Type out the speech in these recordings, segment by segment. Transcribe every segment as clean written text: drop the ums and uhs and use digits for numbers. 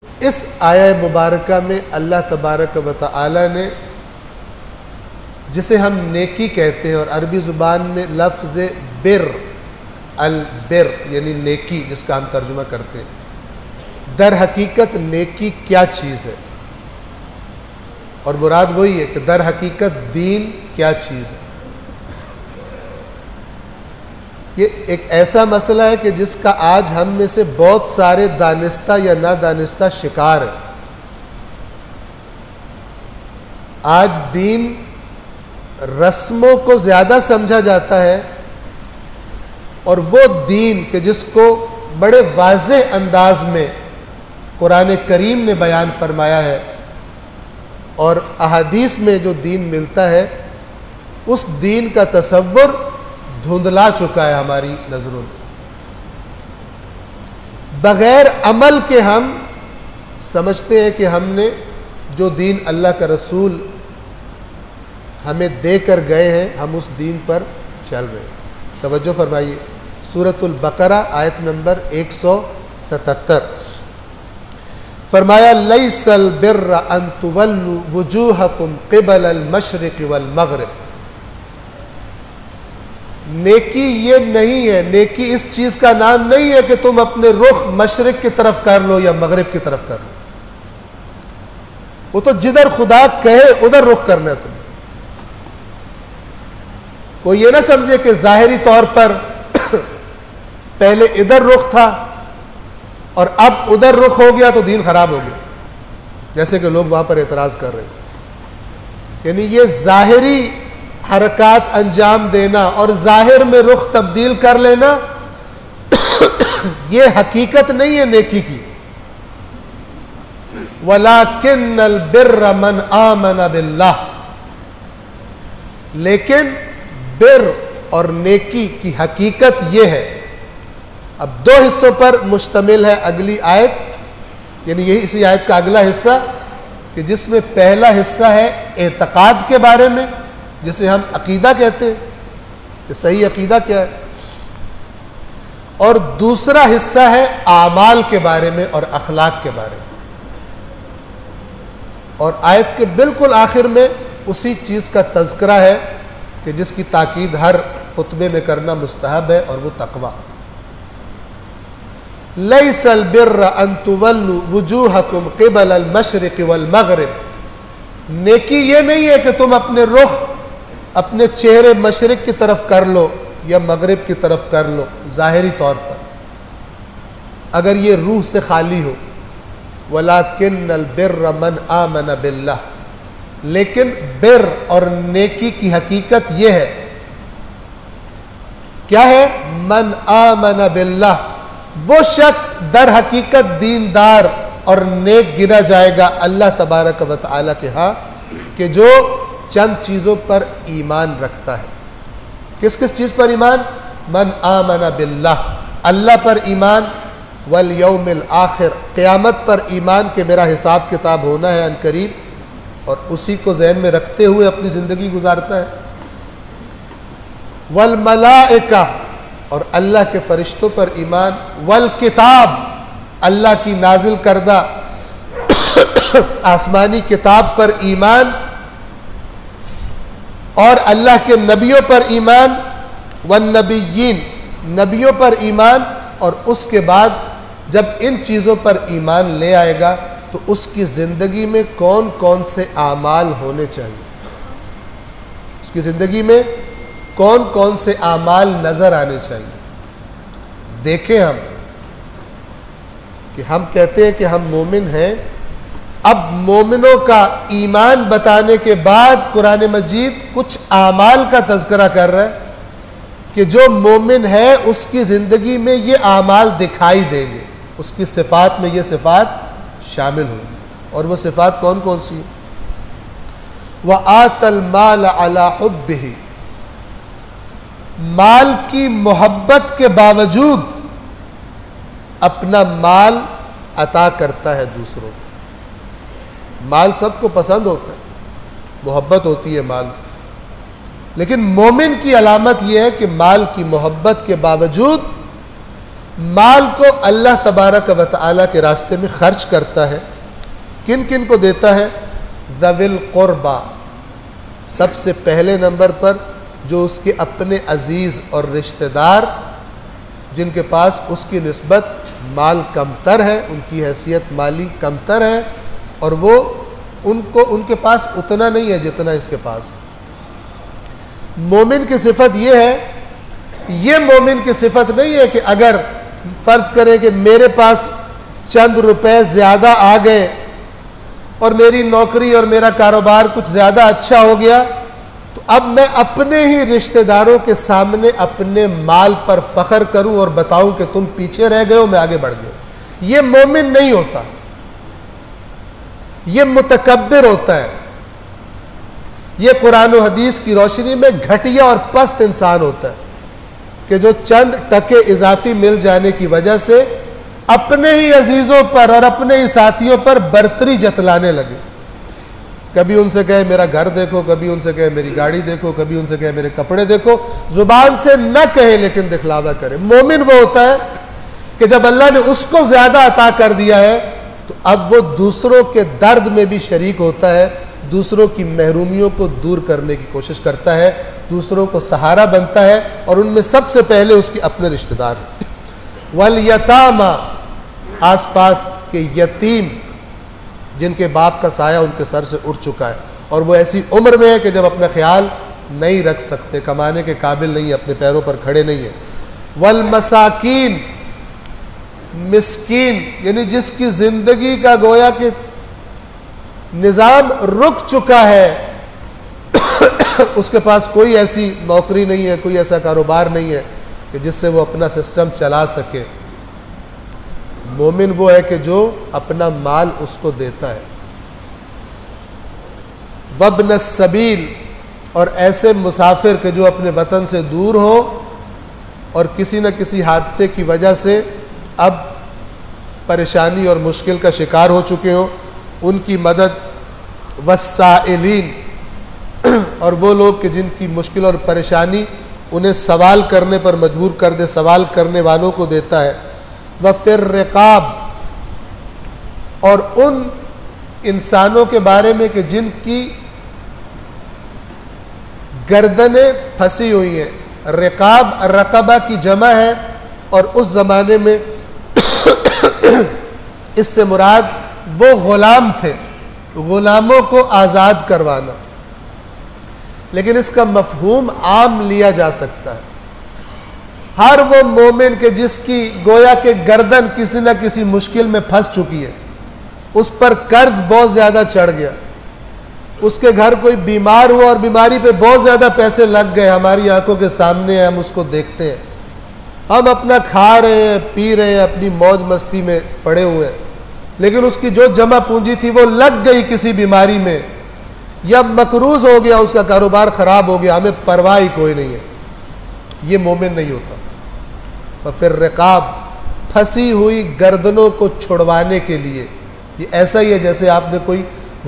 اس آیہ مبارکہ میں اللہ تبارک و تعالی نے جسے ہم نیکی کہتے ہیں اور عربی زبان میں لفظ بر البر یعنی نیکی جس کا ہم ترجمہ کرتے ہیں، در حقیقت نیکی کیا چیز ہے، اور مراد وہی ہے کہ در حقیقت دین کیا چیز ہے۔ یہ ایک ایسا مسئلہ ہے کہ جس کا آج ہم میں سے بہت سارے دانستہ یا نادانستہ شکار ہیں۔ آج دین رسموں کو زیادہ سمجھا جاتا ہے، اور وہ دین کہ جس کو بڑے واضح انداز میں قرآن کریم نے بیان فرمایا ہے اور احادیث میں جو دین ملتا ہے، اس دین کا تصور دھندلا چکا ہے ہماری نظروں میں۔ بغیر عمل کے ہم سمجھتے ہیں کہ ہم نے جو دین اللہ کا رسول ہمیں دے کر گئے ہیں ہم اس دین پر چل رہے ہیں۔ توجہ فرمائیے، سورۃ البقرہ آیت نمبر 177 فرمایا لیس البر ان تولوا وجوہکم قبل المشرق والمغرب۔ نیکی یہ نہیں ہے، نیکی اس چیز کا نام نہیں ہے کہ تم اپنے رخ مشرق کی طرف کر لو یا مغرب کی طرف کر لو، وہ تو جدھر خدا کہے ادھر رخ کرنا ہے تم۔ کوئی یہ نہ سمجھے کہ ظاہری طور پر پہلے ادھر رخ تھا اور اب ادھر رخ ہو گیا تو دین خراب ہو گیا، جیسے کہ لوگ وہاں پر اعتراض کر رہے ہیں۔ یعنی یہ ظاہری حرکات انجام دینا اور ظاہر میں رخ تبدیل کر لینا یہ حقیقت نہیں ہے نیکی کی۔ وَلَكِنَّ الْبِرَّ مَنْ آمَنَ بِاللَّهِ، لیکن بر اور نیکی کی حقیقت یہ ہے۔ اب دو حصوں پر مشتمل ہے اگلی آیت، یعنی یہی اسی آیت کا اگلا حصہ کہ جس میں پہلا حصہ ہے اعتقاد کے بارے میں جسے ہم عقیدہ کہتے ہیں کہ صحیح عقیدہ کیا ہے، اور دوسرا حصہ ہے اعمال کے بارے میں اور اخلاق کے بارے میں۔ اور آیت کے بالکل آخر میں اسی چیز کا تذکرہ ہے کہ جس کی تاکید ہر خطبے میں کرنا مستحب ہے، اور وہ تقویٰ۔ لیس البر ان تولوا وجوہکم قبل المشرق والمغرب، نیکی یہ نہیں ہے کہ تم اپنے رخ اپنے چہرے مشرق کی طرف کر لو یا مغرب کی طرف کر لو ظاہری طور پر، اگر یہ روح سے خالی ہو۔ وَلَكِنَّ الْبِرَّ مَنْ آمَنَ بِاللَّهِ، لیکن بر اور نیکی کی حقیقت یہ ہے، کیا ہے؟ من آمن باللہ، وہ شخص در حقیقت دیندار اور نیک گنا جائے گا اللہ تبارک و تعالی کے ہاں کہ جو چند چیزوں پر ایمان رکھتا ہے۔ کس کس چیز پر ایمان؟ من آمن باللہ، اللہ پر ایمان، والیوم الآخر، قیامت پر ایمان کہ میرا حساب کتاب ہونا ہے عنقریب، اور اسی کو ذہن میں رکھتے ہوئے اپنی زندگی گزارتا ہے۔ والملائکہ، اور اللہ کے فرشتوں پر ایمان، والکتاب، اللہ کی نازل کردہ آسمانی کتاب پر ایمان، اور اللہ کے نبیوں پر ایمان، والنبیین، نبیوں پر ایمان، اور اس کے بعد جب ان چیزوں پر ایمان لے آئے گا تو اس کی زندگی میں کون کون سے اعمال ہونے چاہیے، اس کی زندگی میں کون کون سے اعمال نظر آنے چاہیے۔ دیکھیں ہم کہ ہم کہتے ہیں کہ ہم مومن ہیں، اب مومنوں کا ایمان بتانے کے بعد قرآن مجید کچھ اعمال کا تذکرہ کر رہا ہے کہ جو مومن ہے اس کی زندگی میں یہ اعمال دکھائی دیں گے، اس کی صفات میں یہ صفات شامل ہوں گی۔ اور وہ صفات کون کون سی ہیں؟ وَآتَ الْمَالَ عَلَى حُبِّهِ، مال کی محبت کے باوجود اپنا مال عطا کرتا ہے دوسروں کو۔ مال سب کو پسند ہوتا ہے، محبت ہوتی ہے مال سے، لیکن مومن کی علامت یہ ہے کہ مال کی محبت کے باوجود مال کو اللہ تبارک و تعالیٰ کے راستے میں خرچ کرتا ہے، کن کن کو دیتا ہے؟ ذوی القربہ، سب سے پہلے نمبر پر جو اس کے اپنے عزیز اور رشتہ دار جن کے پاس اس کی نسبت مال کمتر ہے، ان کی حیثیت مالی کمتر ہے، اور وہ ان کے پاس اتنا نہیں ہے جتنا اس کے پاس۔ مومن کی صفت یہ ہے، یہ مومن کی صفت نہیں ہے کہ اگر فرض کریں کہ میرے پاس چند روپے زیادہ آ گئے اور میری نوکری اور میرا کاروبار کچھ زیادہ اچھا ہو گیا تو اب میں اپنے ہی رشتہ داروں کے سامنے اپنے مال پر فخر کروں اور بتاؤں کہ تم پیچھے رہ گئے ہو، میں آگے بڑھ گیا ہوں۔ یہ مومن نہیں ہوتا، یہ متکبر ہوتا ہے، یہ قرآن و حدیث کی روشنی میں گھٹیا اور پست انسان ہوتا ہے کہ جو چند ٹکے اضافی مل جانے کی وجہ سے اپنے ہی عزیزوں پر اور اپنے ہی ساتھیوں پر برتری جتلانے لگے۔ کبھی ان سے کہے میرا گھر دیکھو، کبھی ان سے کہے میری گاڑی دیکھو، کبھی ان سے کہے میرے کپڑے دیکھو، زبان سے نہ کہے لیکن دکھلاوا کرے۔ مومن وہ ہوتا ہے کہ جب اللہ نے اس کو زیادہ عطا کر دیا ہے تو اب وہ دوسروں کے درد میں بھی شریک ہوتا ہے، دوسروں کی محرومیوں کو دور کرنے کی کوشش کرتا ہے، دوسروں کو سہارا بنتا ہے، اور ان میں سب سے پہلے اس کے اپنے رشتہ دار ہیں۔ والیتاما، آس پاس کے یتیم جن کے باپ کا سایہ ان کے سر سے اٹھ چکا ہے اور وہ ایسی عمر میں ہے کہ جب اپنا خیال نہیں رکھ سکتے، کمانے کے قابل نہیں ہے، اپنے پیروں پر کھڑے نہیں ہیں۔ والمساکین، مسکین یعنی جس کی زندگی کا گویا کہ نظام رک چکا ہے، اس کے پاس کوئی ایسی نوکری نہیں ہے، کوئی ایسا کاروبار نہیں ہے کہ جس سے وہ اپنا سسٹم چلا سکے۔ مومن وہ ہے کہ جو اپنا مال اس کو دیتا ہے۔ وابن السبیل، اور ایسے مسافر کہ جو اپنے وطن سے دور ہو اور کسی نہ کسی حادثے کی وجہ سے اب پریشانی اور مشکل کا شکار ہو چکے ہوں، ان کی مدد۔ والسائلین، اور وہ لوگ کہ جن کی مشکل اور پریشانی انہیں سوال کرنے پر مجبور کر دے، سوال کرنے والوں کو دیتا ہے۔ وفی الرقاب، اور ان انسانوں کے بارے میں کہ جن کی گردنیں پھنسی ہوئی ہیں۔ رقاب رقبہ کی جمع ہے، اور اس زمانے میں اس سے مراد وہ غلام تھے، غلاموں کو آزاد کروانا، لیکن اس کا مفہوم عام لیا جا سکتا ہے۔ ہر وہ مومن کہ جس کی گویا کہ گردن کسی نہ کسی مشکل میں پھنس چکی ہے، اس پر قرض بہت زیادہ چڑھ گیا، اس کے گھر کوئی بیمار ہوا اور بیماری پہ بہت زیادہ پیسے لگ گئے، ہماری آنکھوں کے سامنے ہم اس کو دیکھتے ہیں، ہم اپنا کھا رہے ہیں، پی رہے ہیں، اپنی موج مستی میں پڑے ہوئے ہیں، لیکن اس کی جو جمع پونجی تھی وہ لگ گئی کسی بیماری میں، یا مقروض ہو گیا، اس کا کاروبار خراب ہو گیا، ہمیں پرواہ ہی کوئی نہیں ہے۔ یہ مومن نہیں ہوتا۔ پھر رقاب، پھنسی ہوئی گردنوں کو چھڑوانے کے لیے، یہ ایسا ہی ہے جیسے آپ نے کوئی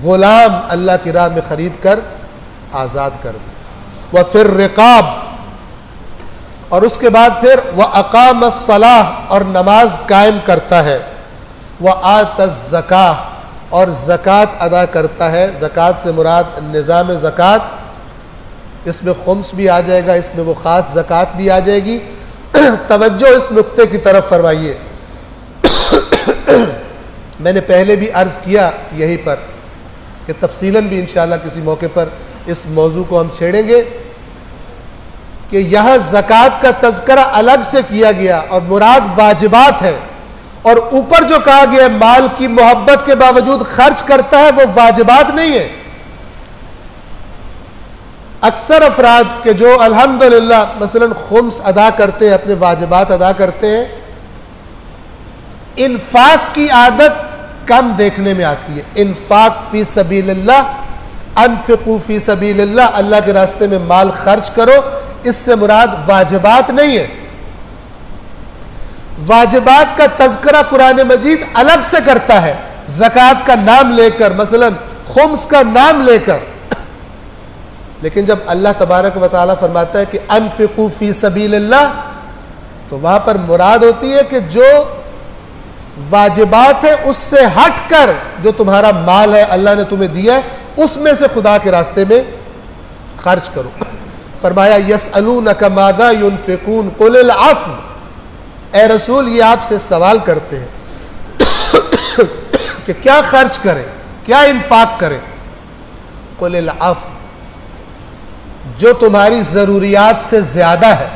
غلام اللہ کی راہ میں خرید کر آزاد کر دیا۔ وفر رقاب، اور اس کے بعد پھر وَأَقَامَ الصَّلَاةَ، اور نماز قائم کرتا ہے۔ وَآتَ الزَّكَاةَ، اور زکوٰۃ ادا کرتا ہے۔ زکوٰۃ سے مراد نظام زکوٰۃ، اس میں خمس بھی آ جائے گا، اس میں وہ خاص زکوٰۃ بھی آ جائے گی۔ توجہ اس نقطے کی طرف فرمائیے، میں نے پہلے بھی عرض کیا یہیں پر کہ تفصیلاً بھی انشاءاللہ کسی موقع پر اس موضوع کو ہم چھیڑیں گے کہ یہاں زکوٰۃ کا تذکرہ الگ سے کیا گیا اور مراد واجبات ہے، اور اوپر جو کہا گیا مال کی محبت کے باوجود خرچ کرتا ہے، وہ واجبات نہیں ہے۔ اکثر افراد کے جو الحمدللہ مثلا خمس ادا کرتے ہیں، اپنے واجبات ادا کرتے ہیں، انفاق کی عادت کم دیکھنے میں آتی ہے۔ انفاق فی سبیل اللہ، انفقوا فی سبیل اللہ، اللہ کے راستے میں مال خرچ کرو، اس سے مراد واجبات نہیں ہے۔ واجبات کا تذکرہ قرآن مجید الگ سے کرتا ہے، زکوٰۃ کا نام لے کر، مثلا خمس کا نام لے کر، لیکن جب اللہ تبارک و تعالیٰ فرماتا ہے کہ انفقوا فی سبیل اللہ، تو تو وہاں پر مراد ہوتی ہے کہ جو واجبات ہیں اس سے ہٹ کر جو تمہارا مال ہے اللہ نے تمہیں دیا ہے اس میں سے خدا کے راستے میں خرچ کرو. فرمایا یسألونک ماذا ينفقون قل العفو، اے رسول یہ آپ سے سوال کرتے ہیں کہ کیا خرچ کریں، کیا انفاق کریں. قل العفو، جو تمہاری ضروریات سے زیادہ ہے،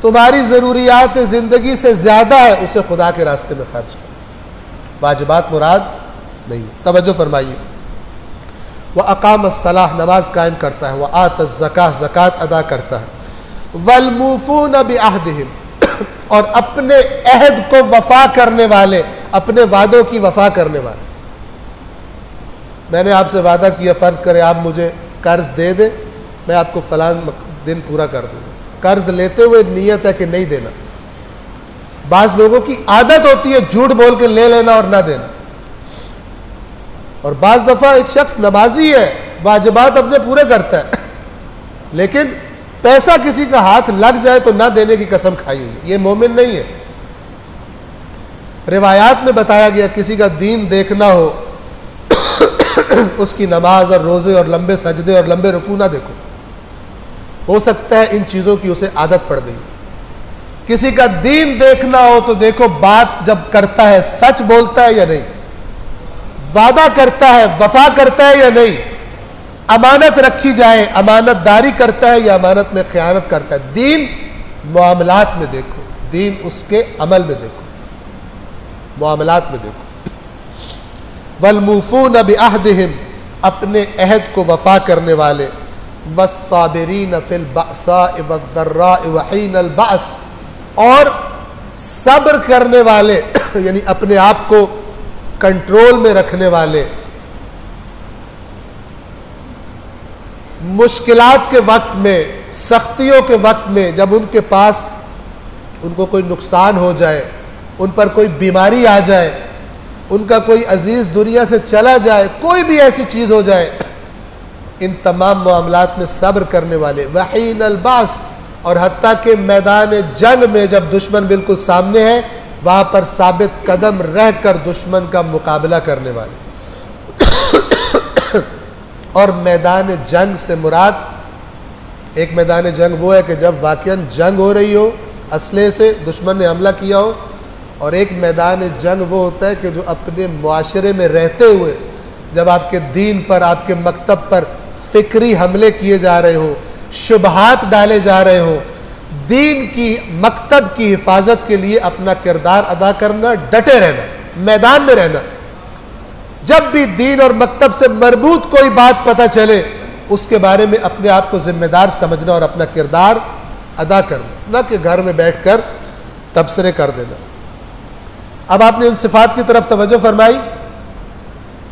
تمہاری ضروریات زندگی سے زیادہ ہے، اسے خدا کے راستے میں خرچ کرو. واجبات مراد نہیں. توجہ فرمائیے. وَأَقَامَ الصَّلَاةَ، نماز قائم کرتا ہے. وَآتَ الزَّكَاةَ، زکوٰۃ ادا کرتا ہے. وَالْمُوفُونَ بِعَهْدِهِمْ، اور اپنے عہد کو وفا کرنے والے، اپنے وعدوں کی وفا کرنے والے. میں نے آپ سے وعدہ کیا، فرض کریں آپ مجھے قرض دے دیں، میں آپ کو فلاں دن پورا کر دوں گا. قرض لیتے ہوئے نیت ہے کہ نہیں دینا. بعض لوگوں کی عادت ہوتی ہے جھوٹ بول کے لے لینا اور نہ دینا. اور بعض دفعہ ایک شخص نمازی ہے، واجبات اپنے پورے کرتا ہے، لیکن پیسہ کسی کا ہاتھ لگ جائے تو نہ دینے کی قسم کھائی ہوئی. یہ مومن نہیں ہے. روایات میں بتایا گیا کسی کا دین دیکھنا ہو، اس کی نماز اور روزے اور لمبے سجدے اور لمبے رکوع نہ دیکھو. ہو سکتا ہے ان چیزوں کی اسے عادت پڑ گئی. کسی کا دین دیکھنا ہو تو دیکھو بات جب کرتا ہے سچ بولتا ہے یا نہیں، وعدہ کرتا ہے وفا کرتا ہے یا نہیں، امانت رکھی جائے امانت داری کرتا ہے یا امانت میں خیانت کرتا ہے. دین معاملات میں دیکھو، دین اس کے عمل میں دیکھو، معاملات میں دیکھو. والموفون بعہدہم، اپنے عہد کو وفا کرنے والے. والصابرین فی البأساء والضراء وحین البأس، اور صبر کرنے والے یعنی اپنے آپ کو کنٹرول میں رکھنے والے، مشکلات کے وقت میں، سختیوں کے وقت میں، جب ان کے پاس ان کو کوئی نقصان ہو جائے، ان پر کوئی بیماری آ جائے، ان کا کوئی عزیز دنیا سے چلا جائے، کوئی بھی ایسی چیز ہو جائے، ان تمام معاملات میں صبر کرنے والے. وحین الباس، اور حتیٰ کہ میدان جنگ میں جب دشمن بالکل سامنے ہے وہاں پر ثابت قدم رہ کر دشمن کا مقابلہ کرنے والے. اور میدان جنگ سے مراد، ایک میدان جنگ وہ ہے کہ جب واقعاً جنگ ہو رہی ہو، اسلحے سے دشمن نے حملہ کیا ہو، اور ایک میدان جنگ وہ ہوتا ہے کہ جو اپنے معاشرے میں رہتے ہوئے جب آپ کے دین پر، آپ کے مکتب پر فکری حملے کیے جا رہے ہوں، شبہات ڈالے جا رہے ہوں، دین کی مکتب کی حفاظت کے لیے اپنا کردار ادا کرنا، ڈٹے رہنا، میدان میں رہنا. جب بھی دین اور مکتب سے مربوط کوئی بات پتہ چلے اس کے بارے میں اپنے آپ کو ذمہ دار سمجھنا اور اپنا کردار ادا کرنا، نہ کہ گھر میں بیٹھ کر تبصرے کر دینا. اب آپ نے ان صفات کی طرف توجہ فرمائی.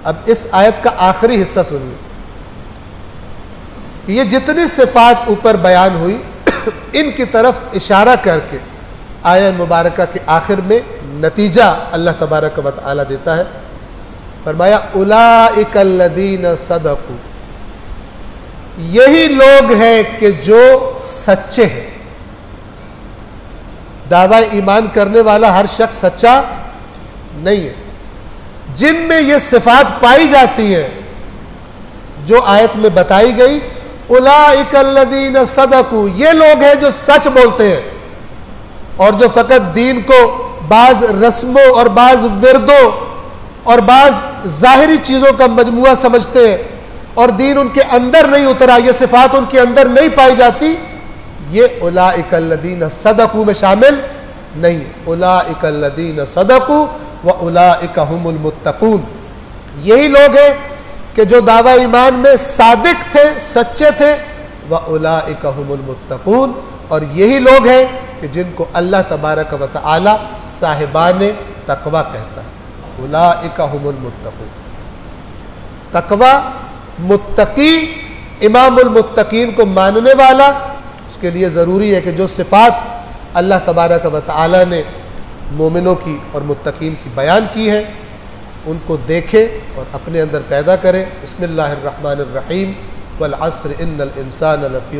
اب اس آیت کا آخری حصہ سنیے. یہ جتنی صفات اوپر بیان ہوئی ان کی طرف اشارہ کر کے آیت مبارکہ کے آخر میں نتیجہ اللہ تبارک و تعالی دیتا ہے. فرمایا اولئک الذین صدقوا، یہی لوگ ہیں کہ جو سچے ہیں. دعوی ایمان کرنے والا ہر شخص سچا نہیں ہے. جن میں یہ صفات پائی جاتی ہیں جو آیت میں بتائی گئی، اولئک الذین صدقوا، یہ لوگ ہیں جو سچ بولتے ہیں اور جو فقط دین کو بعض رسموں اور بعض وردوں اور بعض ظاہری چیزوں کا مجموعہ سمجھتے ہیں اور دین ان کے اندر نہیں اترا، یہ صفات ان کے اندر نہیں پائی جاتی. یہ اولئک الذین صدقوا میں شامل نہیں. اولئک الذین صدقوا واولئک هم المتقون، یہی لوگ ہیں کہ جو دعوی ایمان میں صادق تھے، سچے تھے. واولئک هم المتقون، اور یہی لوگ ہیں کہ جن کو اللہ تبارک و تعالی صاحبان تقوی کہتا ہے. اولئک هم المتقون. تقوی، متقی، امام المتقین کو ماننے والا، اس کے لیے ضروری ہے کہ جو صفات اللہ تبارک و تعالی نے مومنوں کی اور متقین کی بیان کی ہے ان کو دیکھے اور اپنے اندر پیدا کرے. بسم اللہ الرحمن الرحیم. والعصر ان الانسان لفی